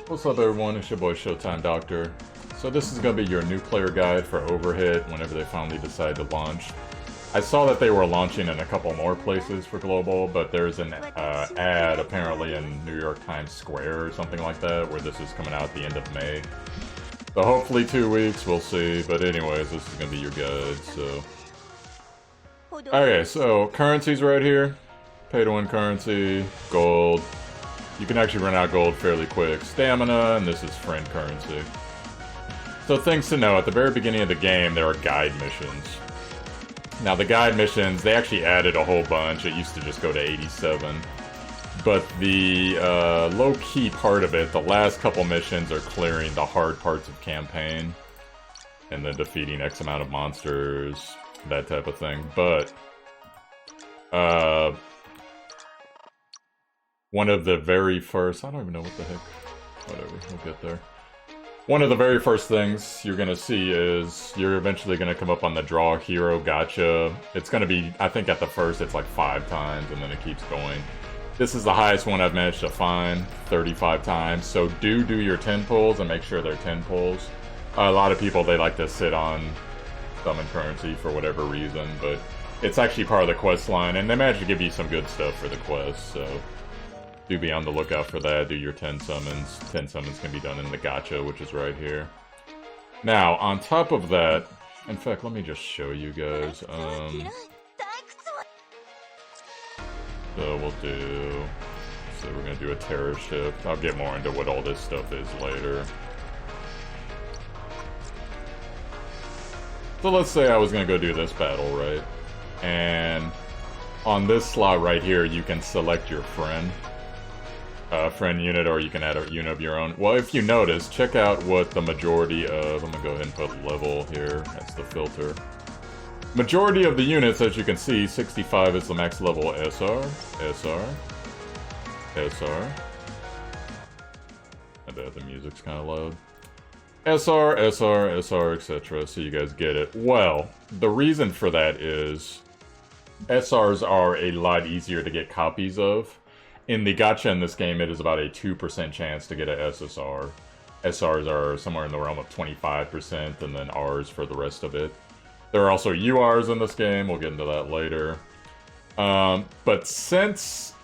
What's up everyone, it's your boy Showtimedr. So this is going to be your new player guide for Overhit whenever they finally decide to launch. I saw that they were launching in a couple more places for Global, but there's an ad apparently in New York Times Square or something like that, where this is coming out at the end of May. So hopefully 2 weeks, we'll see, but anyways, this is going to be your guide, so... Okay, so currencies right here. Pay to win currency, gold. You can actually run out gold fairly quick. Stamina, and this is friend currency. So things to know, at the very beginning of the game, there are guide missions. Now the guide missions, they actually added a whole bunch. It used to just go to 87. But the low-key part of it, the last couple missions are clearing the hard parts of campaign. And then defeating X amount of monsters, that type of thing. But, one of the very first... I don't even know what the heck... Whatever, we'll get there. One of the very first things you're gonna see is you're eventually gonna come up on the Draw Hero Gacha. It's gonna be, I think at the first it's like 5 times, and then it keeps going. This is the highest one I've managed to find, 35 times. So do your 10 pulls and make sure they're 10 pulls. A lot of people, they like to sit on summon currency for whatever reason, but it's actually part of the quest line, and they managed to give you some good stuff for the quest, so... Do be on the lookout for that, do your 10 summons. 10 summons can be done in the gacha, which is right here. Now, on top of that... In fact, let me just show you guys. So we'll do... So we're gonna do a terror shift. I'll get more into what all this stuff is later. So let's say I was gonna go do this battle, right? And on this slot right here, you can select your friend. Friend unit, or you can add a unit of your own. Well, if you notice, check out what the majority of... I'm gonna go ahead and put level here. That's the filter. Majority of the units, as you can see, 65 is the max level SR. I bet the music's kind of loud. SR, etc. So you guys get it. Well, the reason for that is SRs are a lot easier to get copies of. In the gacha in this game, it is about a 2% chance to get an SSR. SRs are somewhere in the realm of 25%, and then Rs for the rest of it. There are also URs in this game, we'll get into that later. But since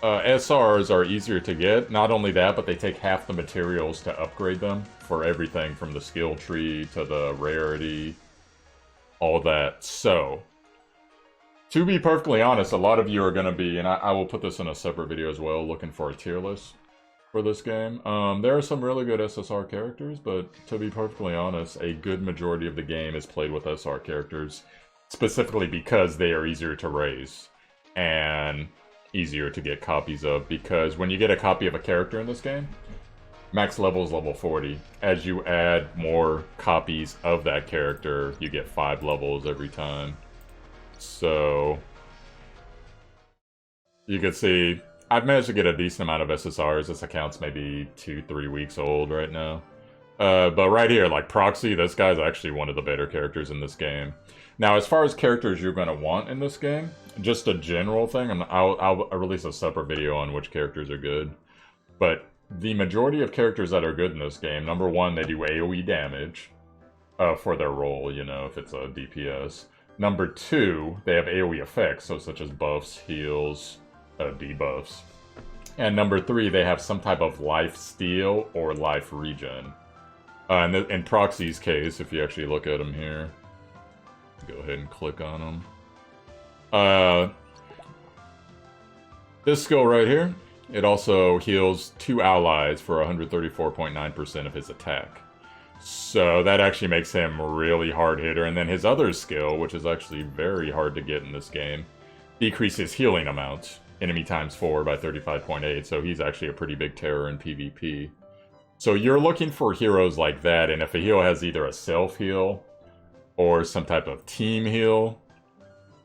SRs are easier to get, not only that, but they take half the materials to upgrade them, for everything from the skill tree to the rarity, all that. So... To be perfectly honest, a lot of you are going to be, and I will put this in a separate video as well, looking for a tier list for this game. There are some really good SSR characters, but to be perfectly honest, a good majority of the game is played with SR characters, specifically because they are easier to raise and easier to get copies of, because when you get a copy of a character in this game, max level is level 40. As you add more copies of that character, you get 5 levels every time. So, you can see, I've managed to get a decent amount of SSRs. This account's maybe 2-3 weeks old right now. But right here, like Proxy, this guy's actually one of the better characters in this game. Now, as far as characters you're going to want in this game, just a general thing, and I'll release a separate video on which characters are good. But the majority of characters that are good in this game, number one, they do AoE damage for their role, you know, if it's a DPS. Number 2, they have AoE effects, so such as buffs, heals, debuffs. And number 3, they have some type of life steal or life regen. And in Proxy's case, if you actually look at them here, go ahead and click on them. This skill right here, it also heals 2 allies for 134.9% of his attack. So that actually makes him a really hard hitter. And then his other skill, which is actually very hard to get in this game, decreases healing amounts, enemy times 4 by 35.8. So he's actually a pretty big terror in PvP. So you're looking for heroes like that, and if a hero has either a self-heal or some type of team heal,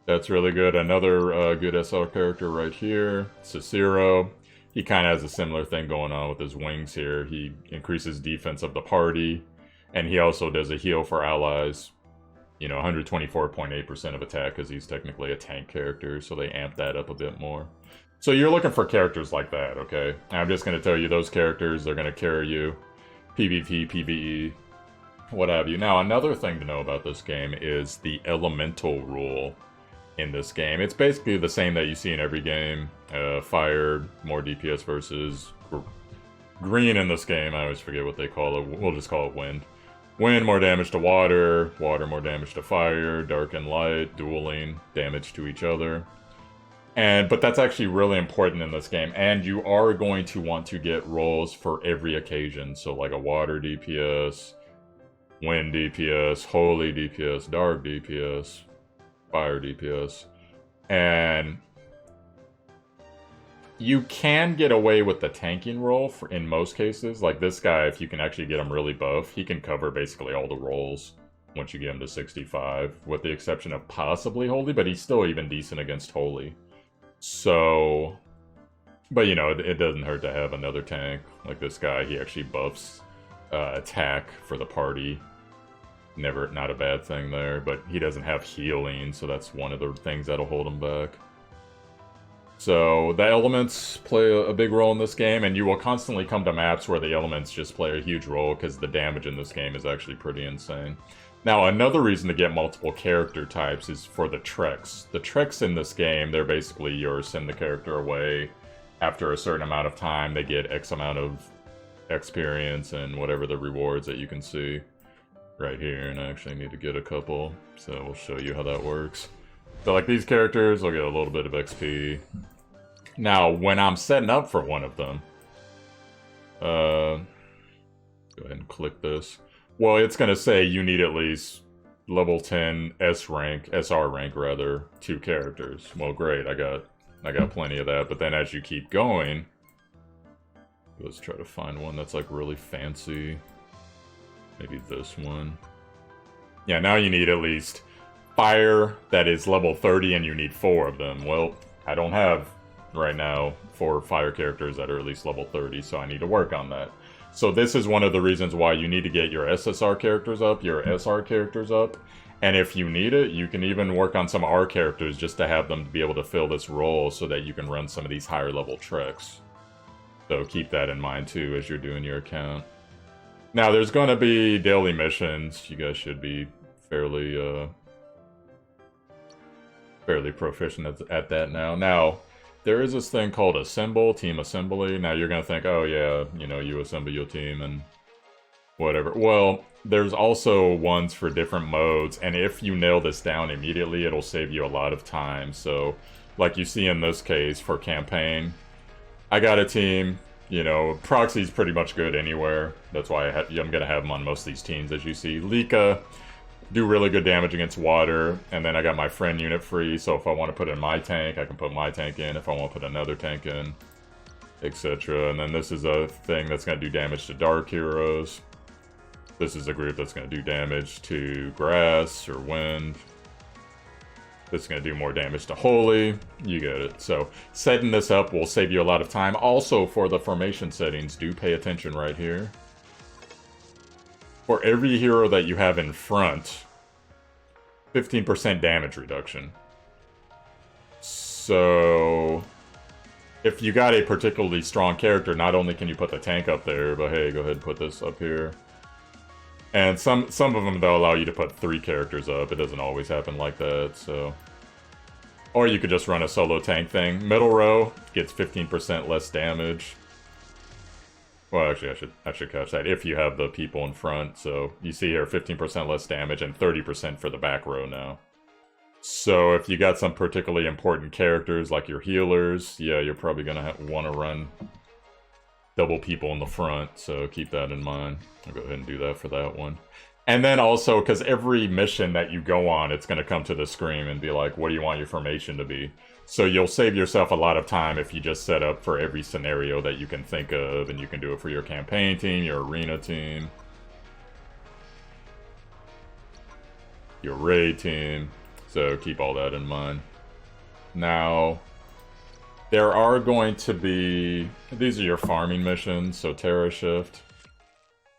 that's really good. Another good SR character right here, Cicero. He kind of has a similar thing going on with his wings here. He increases defense of the party. And he also does a heal for allies, you know, 124.8% of attack, because he's technically a tank character, so they amp that up a bit more. So you're looking for characters like that, okay? And I'm just going to tell you those characters, they're going to carry you. PvP, PvE, what have you. Now, another thing to know about this game is the elemental rule in this game. It's basically the same that you see in every game. Fire, more DPS versus green in this game. I always forget what they call it. We'll just call it wind. Wind, more damage to water. Water, more damage to fire. Dark and light, dueling, damage to each other. But that's actually really important in this game. And you are going to want to get rolls for every occasion. So like a water DPS, wind DPS, holy DPS, dark DPS, fire DPS. And you can get away with the tanking roll in most cases. Like this guy, if you can actually get him really buff, he can cover basically all the rolls once you get him to 65, with the exception of possibly holy, but he's still even decent against holy. So, but you know, it doesn't hurt to have another tank. Like this guy, he actually buffs attack for the party. Not a bad thing there, but he doesn't have healing, so that's one of the things that'll hold him back. So the elements play a big role in this game, and you will constantly come to maps where the elements just play a huge role, because the damage in this game is actually pretty insane. Now, another reason to get multiple character types is for the treks. The treks in this game, they're basically you send the character away. After a certain amount of time, they get X amount of experience and whatever the rewards that you can see right here. And I actually need to get a couple, so we'll show you how that works. So like these characters will get a little bit of XP. Now, when I'm setting up for one of them, go ahead and click this. Well, it's going to say you need at least level 10 SR rank rather, 2 characters. Well, great, I got plenty of that. But then as you keep going, let's try to find one that's like really fancy. Maybe this one. Yeah, now you need at least fire that is level 30 and you need 4 of them. Well, I don't have right now 4 fire characters that are at least level 30, so I need to work on that. So this is one of the reasons why you need to get your SSR characters up, your SR characters up, and if you need it, you can even work on some R characters just to have them be able to fill this role so that you can run some of these higher level treks. So keep that in mind too as you're doing your account. Now there's going to be daily missions. You guys should be fairly proficient at that now. Now, there is this thing called team assembly. Now you're going to think, oh yeah, you know, you assemble your team and whatever. Well, there's also ones for different modes, and if you nail this down immediately, it'll save you a lot of time. So, like you see in this case for campaign, I got a team, you know, Proxy's pretty much good anywhere. That's why I'm going to have him on most of these teams, as you see. Lika, do really good damage against water, and then I got my friend unit free, so if I want to put in my tank, I can put my tank in. If I want to put another tank in, etc. And then this is a thing that's going to do damage to dark heroes. This is a group that's going to do damage to grass or wind. This is going to do more damage to holy. You get it. So setting this up will save you a lot of time. Also, for the formation settings, do pay attention right here. For every hero that you have in front, 15% damage reduction. So, if you got a particularly strong character, not only can you put the tank up there, but hey, go ahead and put this up here. And some of them, they'll allow you to put 3 characters up. It doesn't always happen like that, so... Or you could just run a solo tank thing. Middle row gets 15% less damage. Well, actually, I should catch that if you have the people in front. So you see here 15% less damage and 30% for the back row now. So if you got some particularly important characters like your healers, yeah, you're probably going to want to run double people in the front. So keep that in mind. I'll go ahead and do that for that one. And then also, because every mission that you go on, it's going to come to the screen and be like, what do you want your formation to be? So you'll save yourself a lot of time if you just set up for every scenario that you can think of, and you can do it for your campaign team, your arena team, your raid team. So keep all that in mind. Now, there are going to be, these are your farming missions, so Terra Shift,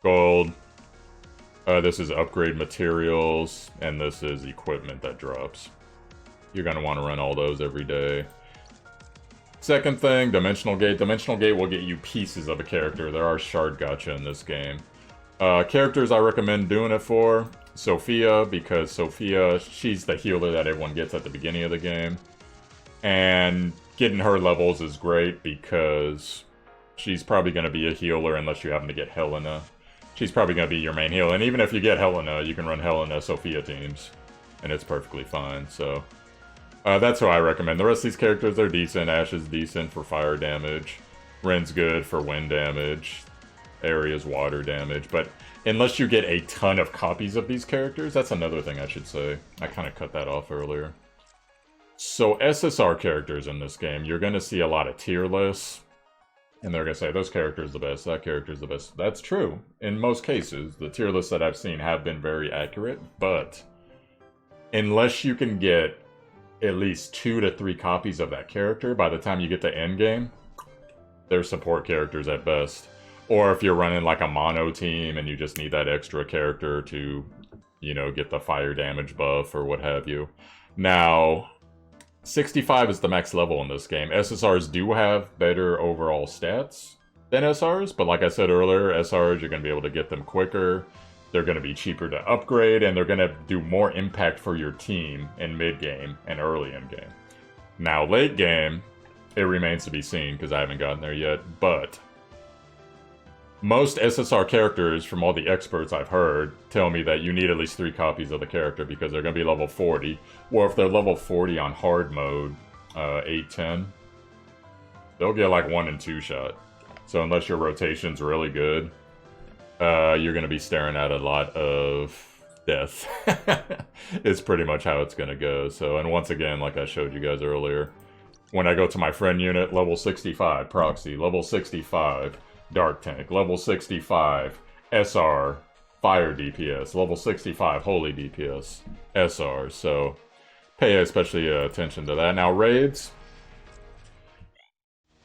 Gold, this is upgrade materials, and this is equipment that drops. You're going to want to run all those every day. Second thing, Dimensional Gate. Dimensional Gate will get you pieces of a character. There are shard gacha in this game. Characters I recommend doing it for, Sophia, because Sophia, she's the healer that everyone gets at the beginning of the game. And getting her levels is great because she's probably going to be a healer unless you happen to get Helena. She's probably going to be your main healer, and even if you get Helena, you can run Helena Sophia teams, and it's perfectly fine, so... that's what I recommend. The rest of these characters are decent. Ashe is decent for fire damage. Ren's good for wind damage. Area's water damage. But unless you get a ton of copies of these characters, that's another thing I should say. I kind of cut that off earlier. So SSR characters in this game, you're going to see a lot of tier lists. And they're going to say, this character's the best, that character's the best. That's true. In most cases, the tier lists that I've seen have been very accurate. But unless you can get at least 2 to 3 copies of that character by the time you get to endgame, they're support characters at best. Or if you're running like a mono team and you just need that extra character to, you know, get the fire damage buff or what have you. Now, 65 is the max level in this game. SSRs do have better overall stats than SRs, but like I said earlier, SRs, you're going to be able to get them quicker. They're going to be cheaper to upgrade, and they're going to do more impact for your team in mid-game and early in-game. Now, late-game, it remains to be seen, because I haven't gotten there yet, but most SSR characters, from all the experts I've heard, tell me that you need at least 3 copies of the character, because they're going to be level 40, or if they're level 40 on hard mode, 8-10, they'll get like 1 and 2 shot. So unless your rotation's really good, you're going to be staring at a lot of death. It's pretty much how it's going to go. So, and once again, like I showed you guys earlier, when I go to my friend unit, level 65, Proxy, level 65, Dark Tank, level 65, SR, Fire DPS, level 65, Holy DPS, SR. So, pay especially attention to that. Now, raids.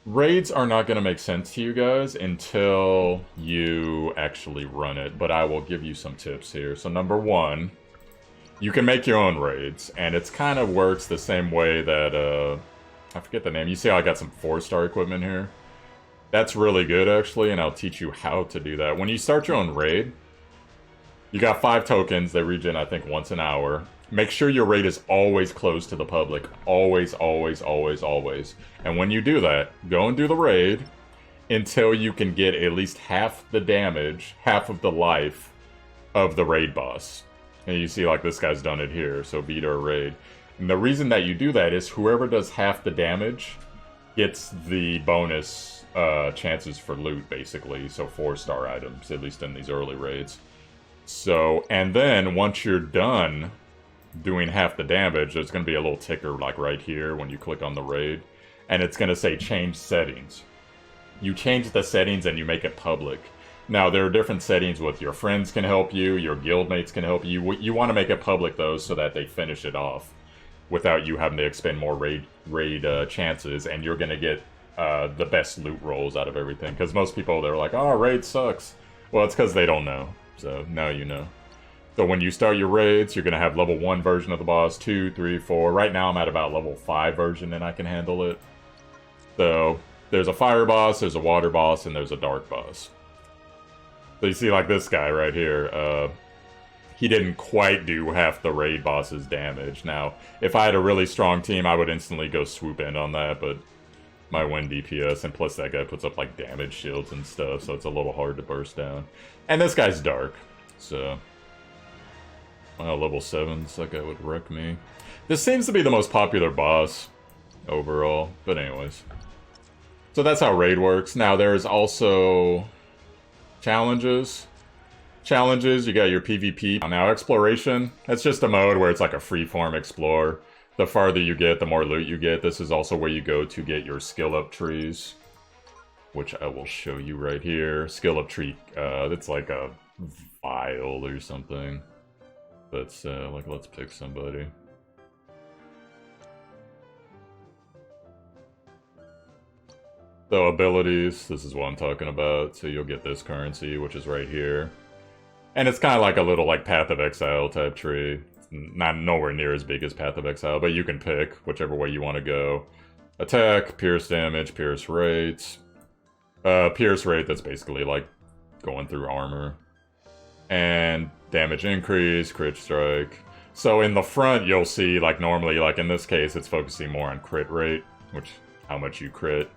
Raids are not going to make sense to you guys until you actually run it, but I will give you some tips here. So number 1, you can make your own raids, and it's kind of works the same way that, I forget the name. You see how I got some 4-star equipment here? That's really good, actually, and I'll teach you how to do that. When you start your own raid, you got 5 tokens. They regen, I think, once an hour. Make sure your raid is always closed to the public. Always, always, always, always. And when you do that, go and do the raid until you can get at least half the damage, half of the life of the raid boss. And you see, like, this guy's done it here, so beat our raid. And the reason that you do that is whoever does half the damage gets the bonus chances for loot, basically. So 4-star items, at least in these early raids. So, and then once you're done doing half the damage, there's going to be a little ticker like right here when you click on the raid, and it's going to say change settings. You change the settings and you make it public. Now there are different settings with your friends can help you, your guildmates can help you. You want to make it public though so that they finish it off without you having to expend more raid chances, and you're going to get the best loot rolls out of everything, because most people, they're like, oh, raid sucks. Well, it's because they don't know, so now you know. So when you start your raids, you're going to have level 1 version of the boss, 2, 3, 4. Right now I'm at about level 5 version and I can handle it. So there's a fire boss, there's a water boss, and there's a dark boss. So you see like this guy right here, he didn't quite do half the raid boss's damage. Now, if I had a really strong team, I would instantly go swoop in on that, but my win DPS, and plus that guy puts up like damage shields and stuff, so it's a little hard to burst down. And this guy's dark, so... level 7s, that guy would wreck me. This seems to be the most popular boss overall, but anyways. So that's how raid works. Now there's also challenges. Challenges, you got your PvP. Now exploration, that's just a mode where it's like a freeform explore. The farther you get, the more loot you get. This is also where you go to get your skill up trees, which I will show you right here. Skill up tree, it's like a vial or something. Let's pick somebody. So abilities, this is what I'm talking about. So you'll get this currency, which is right here. And it's kind of like a little like Path of Exile type tree. Not nowhere near as big as Path of Exile, but you can pick whichever way you want to go. Attack, pierce damage, pierce rates. Pierce rate, that's basically like going through armor. And damage increase, crit strike. So in the front, you'll see, like normally, like in this case, it's focusing more on crit rate, which how much you crit.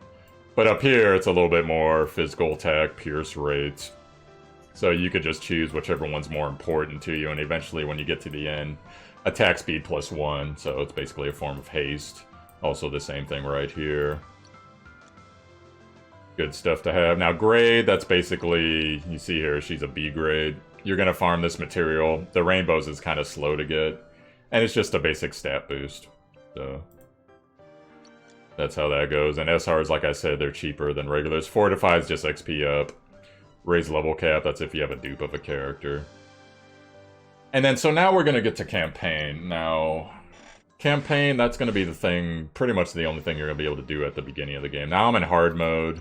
But up here, it's a little bit more physical attack, pierce rates. So you could just choose whichever one's more important to you, and eventually when you get to the end, attack speed +1, so it's basically a form of haste. Also the same thing right here. Good stuff to have. Now grade, that's basically, you see here, she's a B grade. You're gonna farm this material. The rainbows is kind of slow to get, and it's just a basic stat boost. So that's how that goes. And SRs, like I said, they're cheaper than regulars. Fortify is just XP up. Raise level cap, that's if you have a dupe of a character. And then, so now we're gonna get to campaign. Now, campaign, that's gonna be the thing, pretty much the only thing you're gonna be able to do at the beginning of the game. Now I'm in hard mode.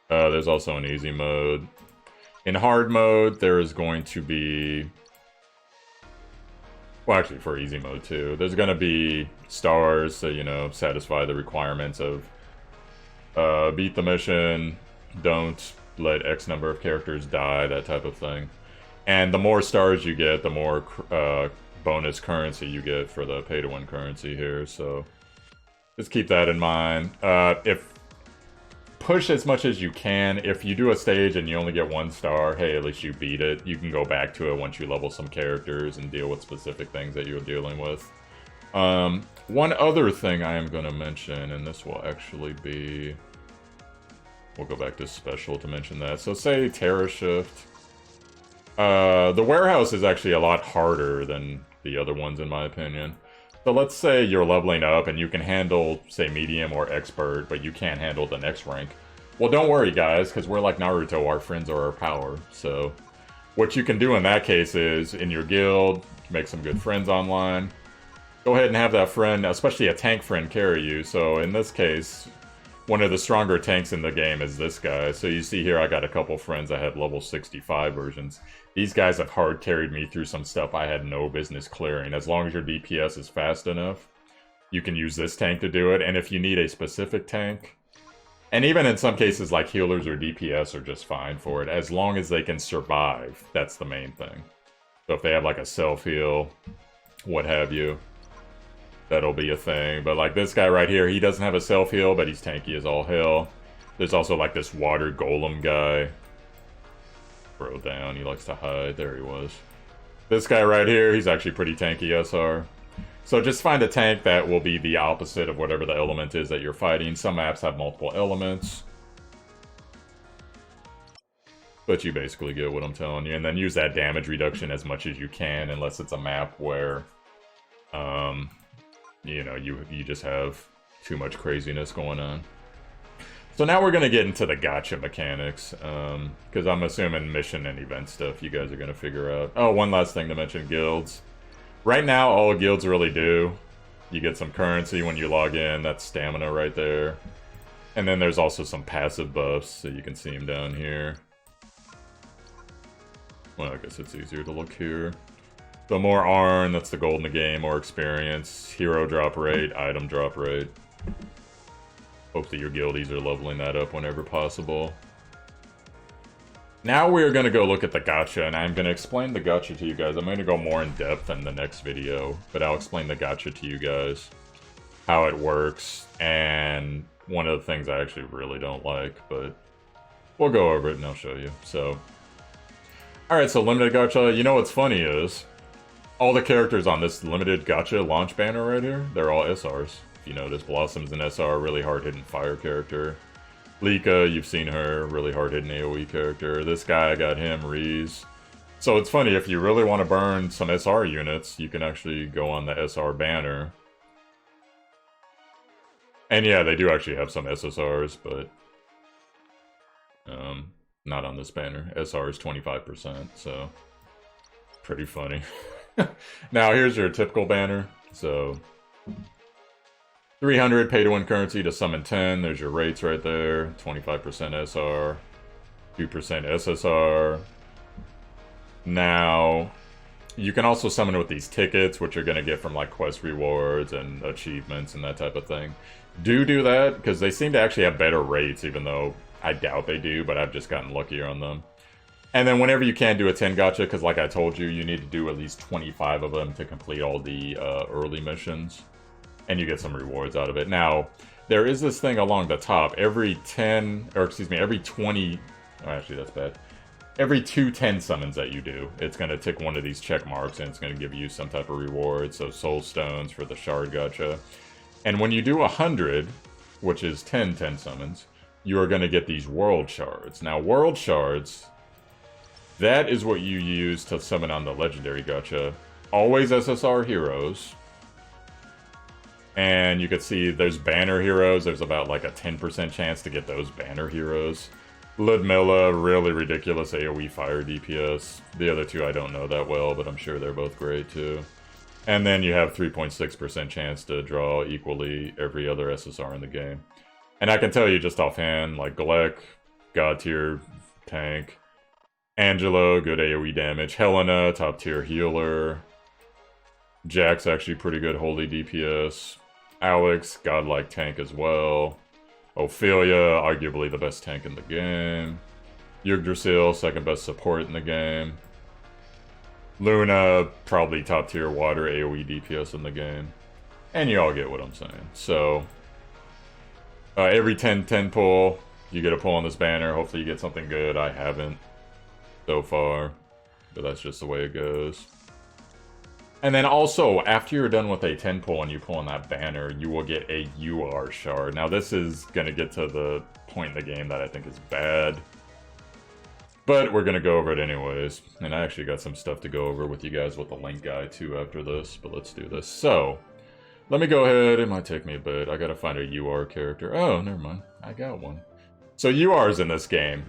There's also an easy mode. In hard mode, there is going to be... Well, actually, for easy mode, too. There's gonna be stars, so, you know, satisfy the requirements of... beat the mission, don't let X number of characters die, that type of thing. And the more stars you get, the more bonus currency you get for the pay-to-win currency here, so... Just keep that in mind. Push as much as you can. If you do a stage and you only get 1 star, hey, at least you beat it. You can go back to it once you level some characters and deal with specific things that you're dealing with. One other thing I am going to mention, and this will actually be... We'll go back to special to mention that. So say Terra Shift. The warehouse is actually a lot harder than the other ones in my opinion. So let's say you're leveling up and you can handle, say, medium or expert, but you can't handle the next rank. Well, don't worry, guys, because we're like Naruto, our friends are our power. So what you can do in that case is, in your guild, make some good friends online. Go ahead and have that friend, especially a tank friend, carry you. So in this case, one of the stronger tanks in the game is this guy. So you see here, I got a couple friends that have level 65 versions. These guys have hard carried me through some stuff I had no business clearing. As long as your DPS is fast enough, you can use this tank to do it. And if you need a specific tank, and even in some cases like healers or DPS are just fine for it, as long as they can survive, that's the main thing. So if they have like a self-heal, what have you, that'll be a thing. But like this guy right here, he doesn't have a self-heal, but he's tanky as all hell. There's also like this water golem guy. Bro down, he likes to hide. There he was. This guy right here, he's actually pretty tanky SR. So just find a tank that will be the opposite of whatever the element is that you're fighting. Some maps have multiple elements. But you basically get what I'm telling you. And then use that damage reduction as much as you can, unless it's a map where, you know, you just have too much craziness going on. So now we're going to get into the gacha mechanics, because I'm assuming mission and event stuff you guys are going to figure out. Oh, one last thing to mention, guilds. Right now, all guilds really do, you get some currency when you log in, that's stamina right there. And then there's also some passive buffs, so you can see them down here. Well, I guess it's easier to look here. So more Arn, that's the gold in the game, more experience, hero drop rate, item drop rate. Hope that your guildies are leveling that up whenever possible. Now we're going to go look at the gacha, and I'm going to explain the gacha to you guys. I'm going to go more in depth in the next video, but I'll explain the gacha to you guys, how it works, and one of the things I actually really don't like, but we'll go over it and I'll show you. So, alright, so limited gacha. You know what's funny is, all the characters on this limited gacha launch banner right here, they're all SRs. You notice Blossom's an SR, really hard-hitting fire character. Lika, you've seen her, really hard-hitting AoE character. This guy, I got him, Reese. So it's funny, if you really want to burn some SR units, you can actually go on the SR banner. And yeah, they do actually have some SSRs, but not on this banner. SR is 25%, so pretty funny. Now here's your typical banner. So 300 pay-to-win currency to summon 10. There's your rates right there. 25% SR, 2% SSR. Now, You can also summon with these tickets, which you're going to get from like quest rewards and achievements and that type of thing. Do that, because they seem to actually have better rates, even though I doubt they do, but I've just gotten luckier on them. And then whenever you can do a 10 gacha, because like I told you, you need to do at least 25 of them to complete all the early missions. And you get some rewards out of it. Now, there is this thing along the top. Every 10, or excuse me, every 20... Oh, actually, that's bad. Every 2 10 summons that you do, it's going to tick one of these check marks, and it's going to give you some type of reward. So soul stones for the shard gacha. And when you do 100, which is 10 summons, you are going to get these world shards. Now, world shards, that is what you use to summon on the legendary gacha. Always SSR heroes. And you can see there's banner heroes. There's about like a 10% chance to get those banner heroes. Ludmilla, really ridiculous AoE fire DPS. The other two I don't know that well, but I'm sure they're both great too. And then you have 3.6% chance to draw equally every other SSR in the game. And I can tell you just offhand, like Gleck, God tier tank. Angelo, good AoE damage. Helena, top tier healer. Jack's actually pretty good holy DPS. Alex, godlike tank as well. Ophelia, arguably the best tank in the game. Yggdrasil, second best support in the game. Luna, probably top tier water AoE DPS in the game. And you all get what I'm saying. So, every 10 pull, you get a pull on this banner. Hopefully you get something good. I haven't so far, but that's just the way it goes. And then also, after you're done with a 10 pull and you pull on that banner, you will get a UR shard. Now this is going to get to the point in the game that I think is bad. But we're going to go over it anyways. And I actually got some stuff to go over with you guys with the link guy too after this. But let's do this. So, let me go ahead. It might take me a bit. I got to find a UR character. Oh, never mind. I got one. So URs in this game.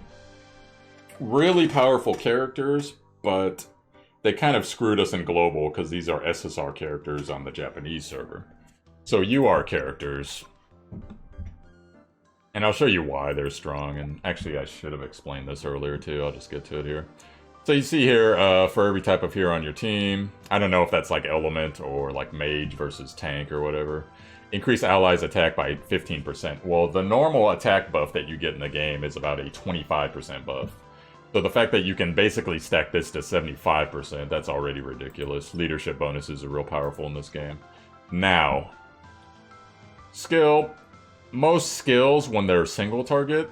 Really powerful characters, but they kind of screwed us in global because these are SSR characters on the Japanese server. So UR characters, and I'll show you why they're strong, and actually I should have explained this earlier too, I'll just get to it here. So you see here, for every type of hero on your team, I don't know if that's like element or like mage versus tank or whatever, increase allies attack by 15%. Well, the normal attack buff that you get in the game is about a 25% buff. So the fact that you can basically stack this to 75%, that's already ridiculous. Leadership bonuses are real powerful in this game. Now, skill. Most skills, when they're single target,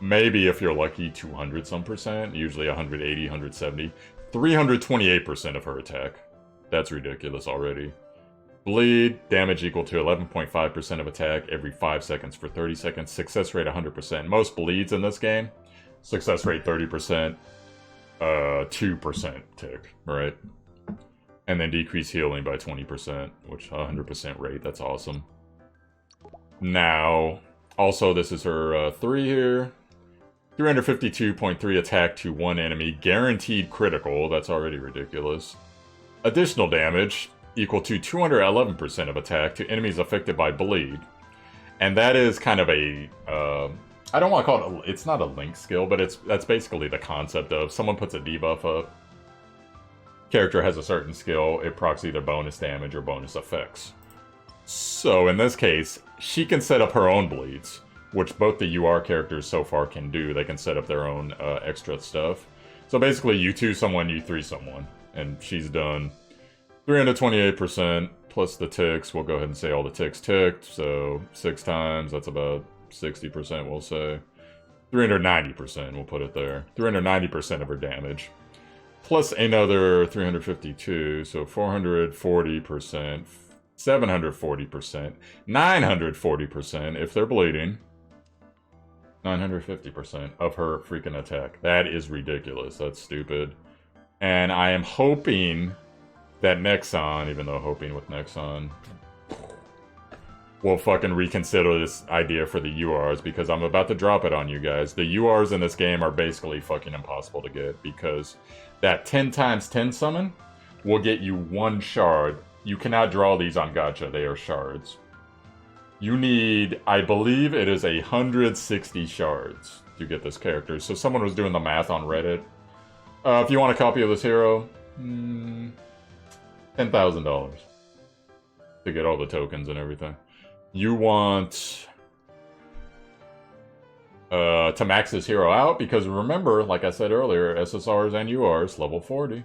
maybe if you're lucky, 200 some percent, usually 180, 170. 328% of her attack. That's ridiculous already. Bleed, damage equal to 11.5% of attack every 5 seconds for 30 seconds. Success rate 100%. Most bleeds in this game. Success rate 30%, 2% tick, right? And then decrease healing by 20%, which 100% rate, that's awesome. Now, also this is her 3 here. 352.3 attack to one enemy, guaranteed critical, that's already ridiculous. Additional damage equal to 211% of attack to enemies affected by bleed. And that is kind of a... I don't want to call it, it's not a link skill, but that's basically the concept of someone puts a debuff up, character has a certain skill, it procs either bonus damage or bonus effects. So in this case, she can set up her own bleeds, which both the UR characters so far can do. They can set up their own extra stuff. So basically you 2 someone, you 3 someone, and she's done 328% plus the ticks. We'll go ahead and say all the ticks ticked, so 6 times, that's about 60%, we'll say. 390%, we'll put it there. 390% of her damage. Plus another 352, so 440%, 740%, 940% if they're bleeding. 950% of her freaking attack. That is ridiculous. That's stupid. And I am hoping that Nexon, even though hoping with Nexon, will fucking reconsider this idea for the URs, because I'm about to drop it on you guys. The URs in this game are basically fucking impossible to get, because that 10 times 10 summon will get you 1 shard. You cannot draw these on gacha, they are shards. You need, I believe it is 160 shards to get this character. So someone was doing the math on Reddit. If you want a copy of this hero, $10,000 to get all the tokens and everything. You want to max this hero out, because remember, like I said earlier, SSRs and URs, level 40.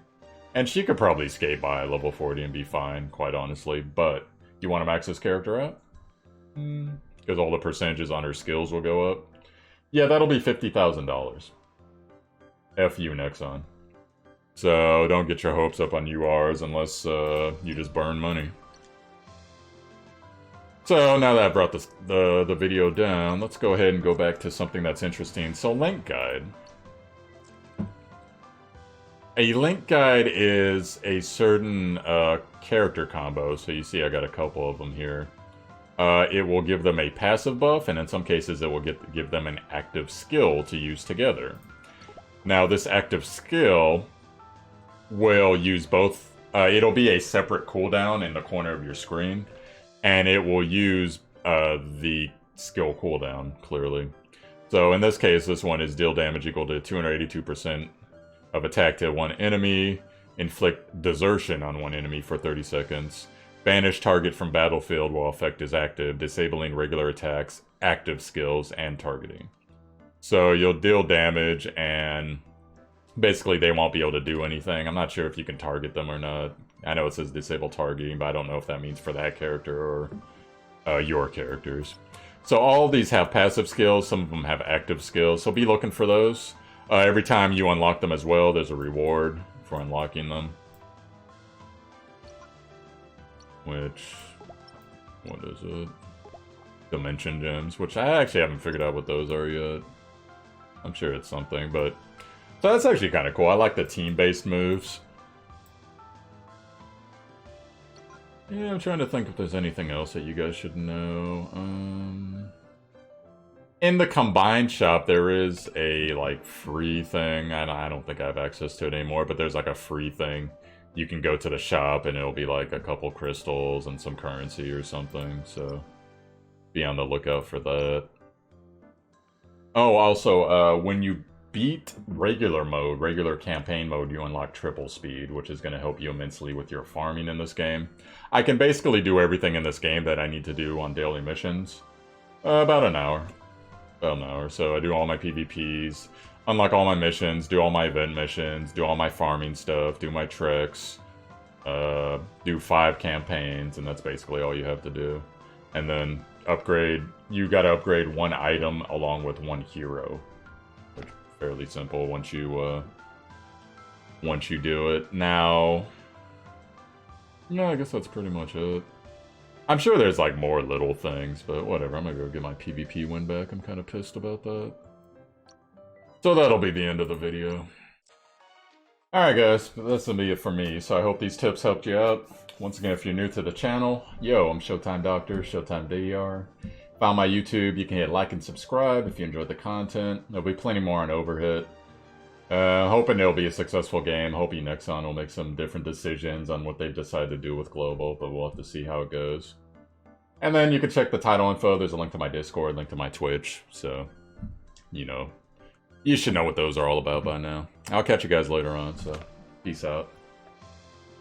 And she could probably skate by level 40 and be fine, quite honestly, but you want to max this character out? Because all the percentages on her skills will go up. Yeah, that'll be $50,000. F you, Nexon. So don't get your hopes up on URs unless you just burn money. So now that I've brought the video down, let's go ahead and go back to something that's interesting. So link guide. A link guide is a certain character combo. So you see I got a couple of them here. It will give them a passive buff, and in some cases it will give them an active skill to use together. Now this active skill will use both. It'll be a separate cooldown in the corner of your screen. And it will use the skill cooldown, clearly. So in this case, this one is deal damage equal to 282% of attack to one enemy, inflict desertion on one enemy for 30 seconds, banish target from battlefield while effect is active, disabling regular attacks, active skills, and targeting. So you'll deal damage, and basically they won't be able to do anything. I'm not sure if you can target them or not. I know it says disable targeting, but I don't know if that means for that character or your characters. So all of these have passive skills, some of them have active skills, so be looking for those. Every time you unlock them as well, there's a reward for unlocking them. Which, what is it? Dimension gems, which I actually haven't figured out what those are yet. I'm sure it's something, but... So that's actually kind of cool. I like the team-based moves. Yeah, I'm trying to think if there's anything else that you guys should know. In the combined shop, there is a, like, free thing. I don't think I have access to it anymore, but there's, like, a free thing. You can go to the shop, and it'll be, like, a couple crystals and some currency or something, so be on the lookout for that. Oh, also, when you beat regular campaign mode, you unlock triple speed, which is going to help you immensely with your farming in this game. I can basically do everything in this game that I need to do on daily missions. About an hour. So I do all my PvPs, unlock all my missions, do all my event missions, do all my farming stuff, do my tricks, do 5 campaigns, and that's basically all you have to do. And then upgrade, you gotta upgrade 1 item along with 1 hero. Fairly simple once you do it. Now, no, I guess that's pretty much it. I'm sure there's like more little things, but whatever. I'm gonna go get my PvP win back. I'm kind of pissed about that. So that'll be the end of the video. Alright guys, that's gonna be it for me. So I hope these tips helped you out. Once again, if you're new to the channel, yo, I'm Showtime Doctor, Showtimedr. Found my YouTube, you can hit like and subscribe if you enjoyed the content. There'll be plenty more on Overhit. Hoping it'll be a successful game. Hoping Nexon will make some different decisions on what they've decided to do with Global, but we'll have to see how it goes. And then you can check the title info. There's a link to my Discord, link to my Twitch, so, you know, you should know what those are all about by now. I'll catch you guys later on, so peace out.